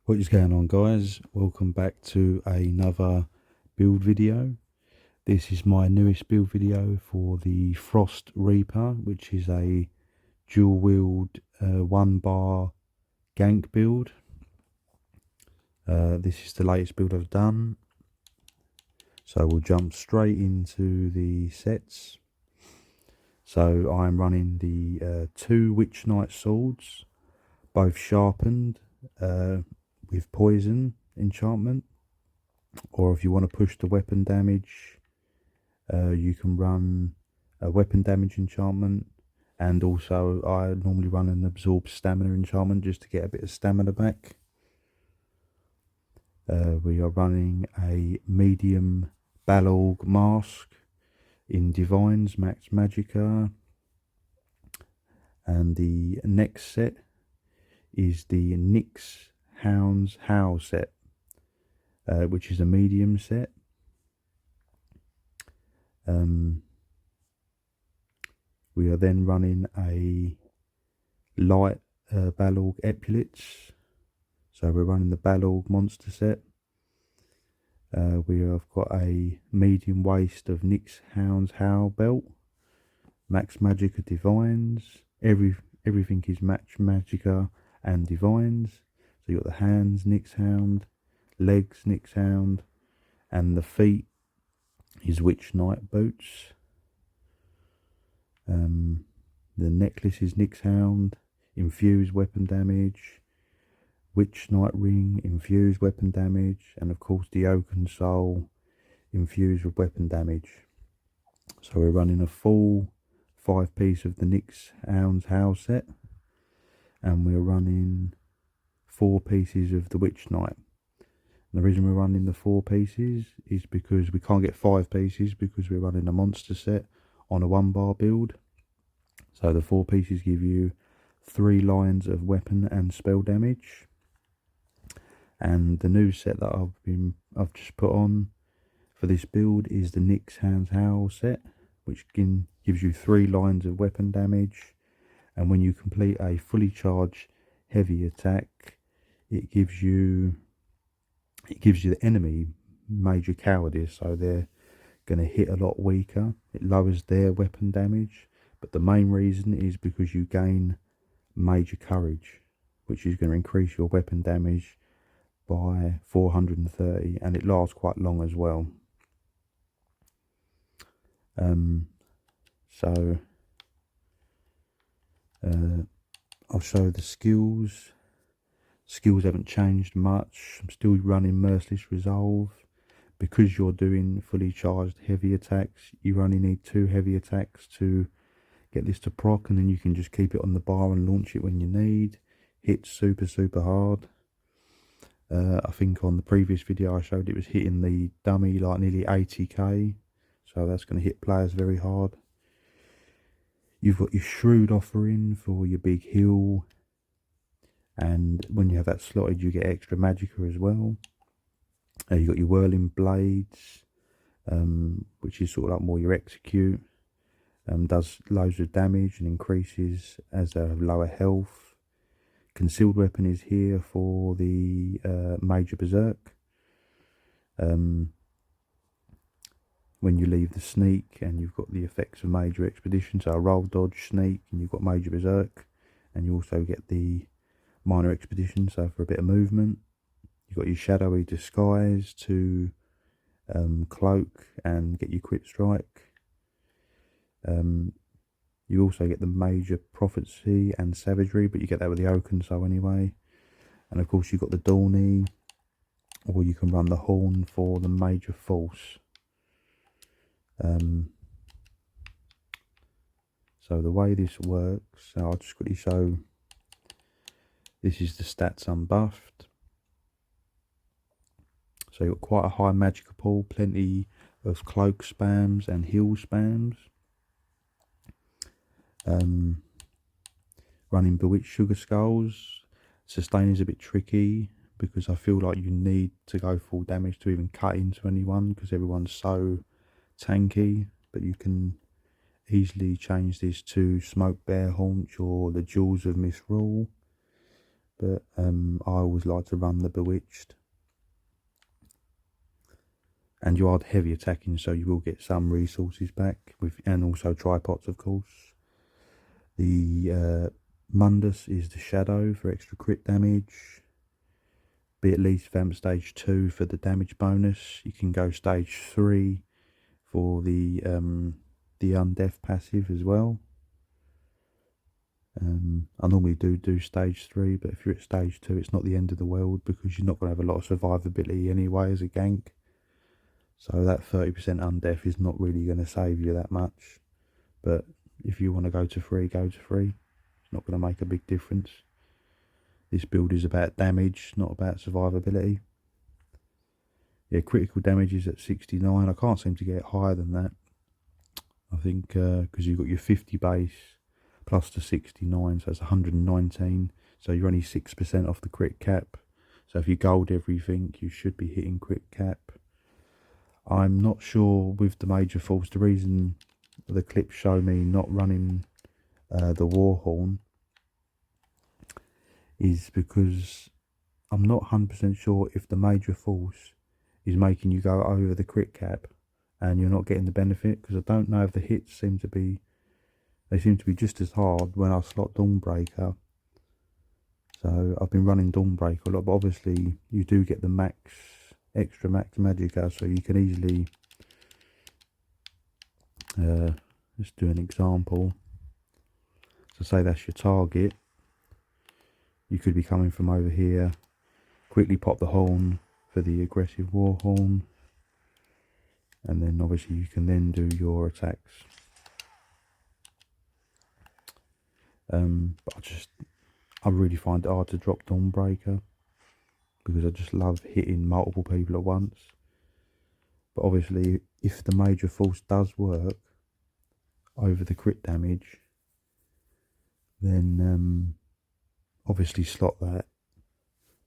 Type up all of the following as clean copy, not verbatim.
What is going on, guys? Welcome back to another build video. This is my newest build video for the Frost Reaper, which is a dual wield 1-bar gank build. This is the latest build I've done. So we'll jump straight into the sets. So I'm running the 2 Witch Knight swords, both sharpened with poison enchantment. Or if you want to push the weapon damage, you can run a weapon damage enchantment. And also I normally run an absorb stamina enchantment just to get a bit of stamina back. We are running a medium Balorg mask in Divines Max Magicka. And the next set is the Nyx Hounds Howl set, which is a medium set. We are then running a light Balorg Epaulettes. So we're running the Balorg monster set. We have got a medium waist of Nyx Hounds Howl belt, Max Magicka Divines. Everything is Max Magicka and Divines. So you've got the hands Nyx Hound, legs Nyx Hound, and the feet is Witch Knight boots. The necklace is Nyx Hound, infused weapon damage, Witch Knight ring, infused weapon damage, and of course the Oaken Soul, infused with weapon damage. So we're running a full 5-piece of the Nyx Hounds Howl set, and we're running 4 pieces of the Witch Knight. And the reason we're running the 4 pieces is because we can't get 5 pieces because we're running a monster set on a 1-bar build. So the 4 pieces give you 3 lines of weapon and spell damage. And the new set that I've just put on for this build is the Nyx Hounds Howl set, which gives you 3 lines of weapon damage. And when you complete a fully charged heavy attack, it gives you the enemy major cowardice, so they're going to hit a lot weaker. It lowers their weapon damage, but the main reason is because you gain major courage, which is going to increase your weapon damage by 430, and it lasts quite long as well. So I'll show the skills. Skills haven't changed much. I'm still running Merciless Resolve. Because you're doing fully charged heavy attacks, you only need 2 heavy attacks to get this to proc, and then you can just keep it on the bar and launch it when you need. Hits super hard. I think on the previous video I showed it was hitting the dummy like nearly 80k, so that's going to hit players very hard. You've got your Shrewd offering for your big heal, and when you have that slotted you get extra magicka as well. You've got your Whirling Blades, which is sort of like more your execute. Does loads of damage and increases as a lower health. Concealed Weapon is here for the Major Berserk. When you leave the sneak, and you've got the effects of Major Expedition, so a roll, dodge, sneak, and you've got Major Berserk, and you also get the Minor Expedition, so for a bit of movement. You've got your Shadowy Disguise to cloak and get your Quick Strike. You also get the Major Prophecy and Savagery, but you get that with the Oaken Soul anyway. And of course you've got the Dawny, or you can run the Horn for the Major Force. So the way this works, so I'll just quickly show, this is the stats unbuffed. So you've got quite a high magicka pool, plenty of cloak spams and heal spams. Running Bewitched Sugar Skulls. Sustain is a bit tricky because I feel like you need to go full damage to even cut into anyone because everyone's so tanky, but you can easily change this to Smoke Bear Haunch or the Jewels of Misrule, but I always like to run the Bewitched. And you are heavy attacking, so you will get some resources back, and also tripods of course. The Mundus is the Shadow for extra crit damage. be at least vamp stage 2 for the damage bonus. You can go stage 3 for the undeath passive as well. I normally do stage 3, but if you're at stage 2, it's not the end of the world, because you're not going to have a lot of survivability anyway as a gank. So that 30% undeath is not really going to save you that much. But if you want to go to 3, go to 3. It's not going to make a big difference. This build is about damage, not about survivability. Yeah, critical damage is at 69. I can't seem to get higher than that. I think because you've got your 50 base plus the 69, so it's 119. So you're only 6% off the crit cap. So if you gold everything, you should be hitting crit cap. I'm not sure with the major force. The reason the clips show me not running the Warhorn is because I'm not 100% sure if the major force is making you go over the crit cap and you're not getting the benefit, because I don't know if the hits seem to be just as hard when I slot Dawnbreaker. So I've been running Dawnbreaker a lot, but obviously you do get the extra max magicka, so you can easily just do an example. So say that's your target, you could be coming from over here, quickly pop the horn for the aggressive war horn, and then obviously you can then do your attacks. But I really find it hard to drop Dawnbreaker, because I just love hitting multiple people at once. But obviously if the major force does work over the crit damage, then obviously slot that.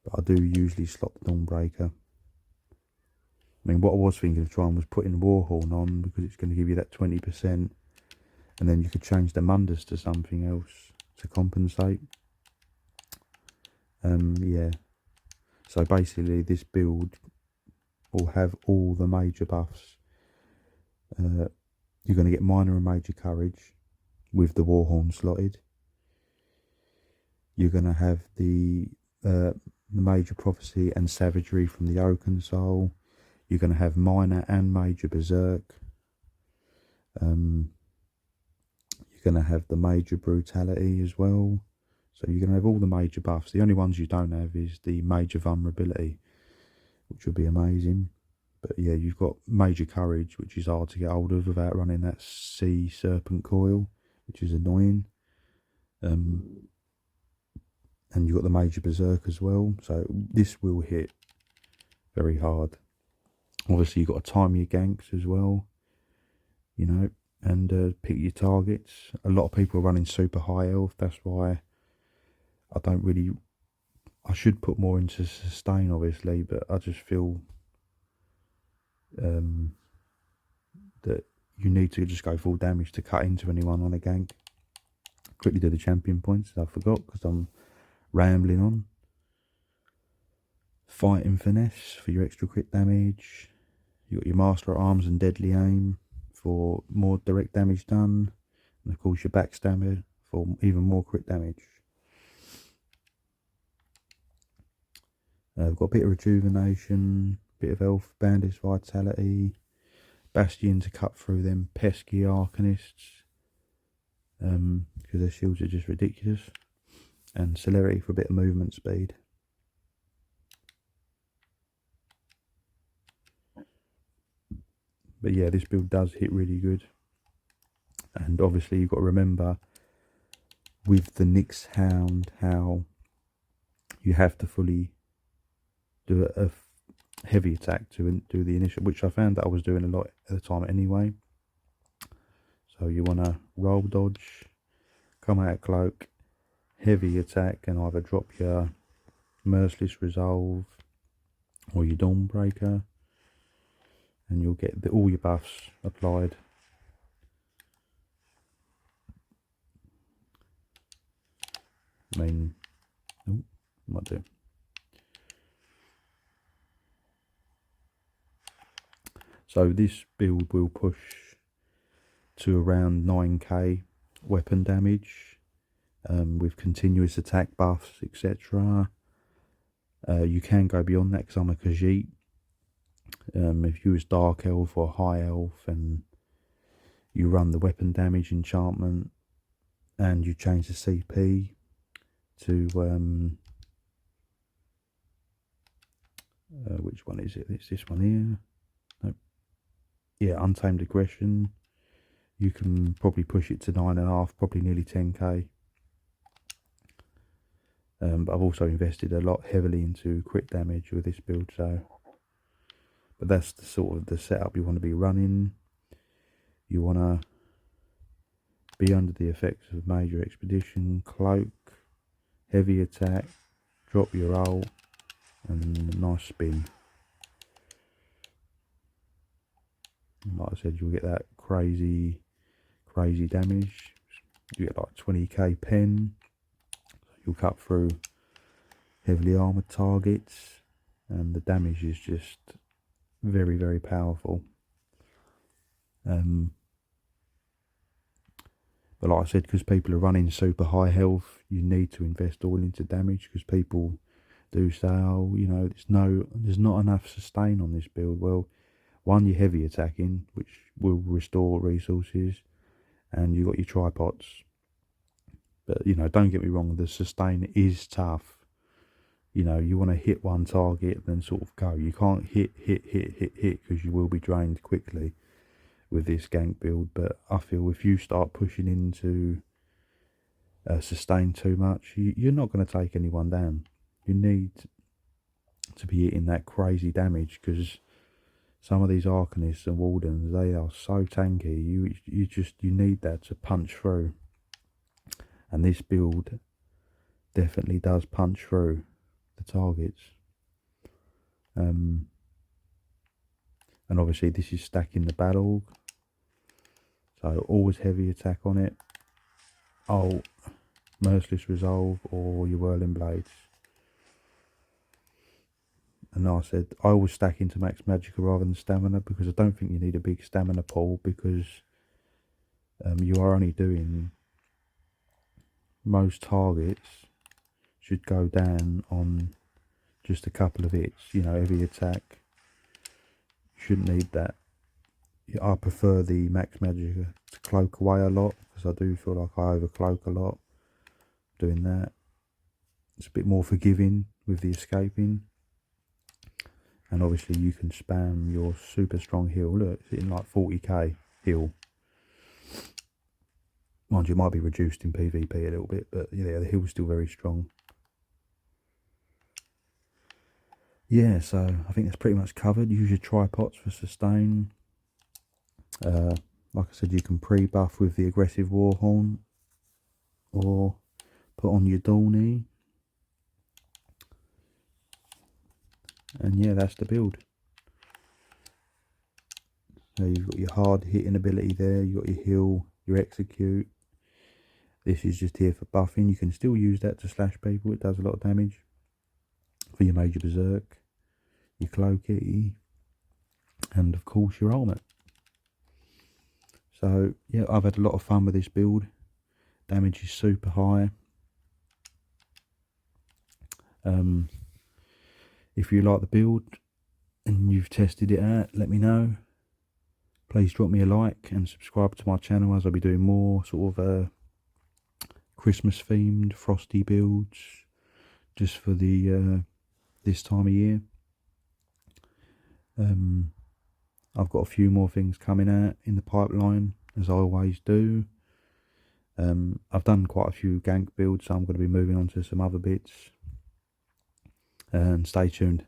But I do usually slot the Dawnbreaker. I mean, what I was thinking of trying was putting Warhorn on, because it's going to give you that 20%, and then you could change the Mundus to something else to compensate. Yeah. So basically this build will have all the major buffs. You're going to get minor and major courage with the Warhorn slotted. You're going to have the major prophecy and savagery from the Oaken Soul. You're going to have minor and major berserk. You're going to have the major brutality as well. So you're going to have all the major buffs. The only ones you don't have is the major vulnerability, which would be amazing. But yeah, you've got major courage, which is hard to get hold of without running that sea serpent coil, which is annoying. And you've got the major berserk as well. So this will hit very hard. Obviously you've got to time your ganks as well, you know, and pick your targets. A lot of people are running super high health. That's why I should put more into sustain, obviously, but I just feel that you need to just go full damage to cut into anyone on a gank. Quickly do the champion points, I forgot because I'm rambling on. Fighting finesse for your extra crit damage. You got your master at arms and deadly aim for more direct damage done, and of course your backstabber for even more crit damage. We've got a bit of rejuvenation, bit of health, bandit's vitality, bastion to cut through them pesky arcanists, because their shields are just ridiculous, and celerity for a bit of movement speed. But yeah, this build does hit really good. And obviously you've got to remember with the Nyx Hound how you have to fully do a heavy attack to do the initial, which I found that I was doing a lot at the time anyway. So you want to roll dodge, come out cloak, heavy attack, and either drop your merciless resolve or your Dawnbreaker, and you'll get all your buffs applied. I mean, oh, might do. So this build will push to around 9k weapon damage, with continuous attack buffs, etc. You can go beyond that because I'm a Khajiit. If you was Dark Elf or High Elf and you run the weapon damage enchantment and you change the CP to which one is it? It's this one here. Nope. Yeah, Untamed Aggression. You can probably push it to 9.5, probably nearly 10k. But I've also invested a lot heavily into crit damage with this build, so. But that's the sort of the setup you want to be running. You want to be under the effects of Major Expedition, Cloak, Heavy Attack, drop your ult, and a nice spin. And like I said, you'll get that crazy damage. You get like 20k pen. You'll cut through heavily armoured targets, and the damage is just very, very powerful. But like I said, because people are running super high health, you need to invest all into damage, because people do say, oh, you know, there's not enough sustain on this build. Well, one, you're heavy attacking, which will restore resources, and you got your tripods. But, you know, don't get me wrong, the sustain is tough. You know, you want to hit one target and then sort of go. You can't hit, because you will be drained quickly with this gank build. But I feel if you start pushing into sustain too much, you're not going to take anyone down. You need to be hitting that crazy damage, because some of these Arcanists and Wardens, they are so tanky. You need that to punch through. And this build definitely does punch through the targets. And obviously this is stacking the battle, so always heavy attack on it. Oh, Merciless Resolve or your Whirling Blades. And like I said, I always stack into Max Magicka rather than Stamina, because I don't think you need a big Stamina pool, because you are only doing, most targets should go down on just a couple of hits. You know, heavy attack, shouldn't need that. I prefer the Max Magicka to cloak away a lot, because I do feel like I overcloak a lot doing that. It's a bit more forgiving with the escaping. And obviously you can spam your super strong heal. Look, it's hitting like 40k heal. Mind you, it might be reduced in PvP a little bit, but yeah, the heal's still very strong. Yeah, so I think that's pretty much covered. Use your tripods for sustain. Like I said, you can pre-buff with the aggressive Warhorn, or put on your Dawny. And yeah, that's the build. So you've got your hard hitting ability there, you've got your heal, your execute. This is just here for buffing. You can still use that to slash people, it does a lot of damage. For your major berserk, your cloaky, and of course your ultimate. So yeah, I've had a lot of fun with this build. Damage is super high. If you like the build and you've tested it out, let me know. Please drop me a like and subscribe to my channel, as I'll be doing more sort of Christmas themed frosty builds just for the this time of year. I've got a few more things coming out in the pipeline, as I always do. I've done quite a few gank builds, so I'm going to be moving on to some other bits. And stay tuned.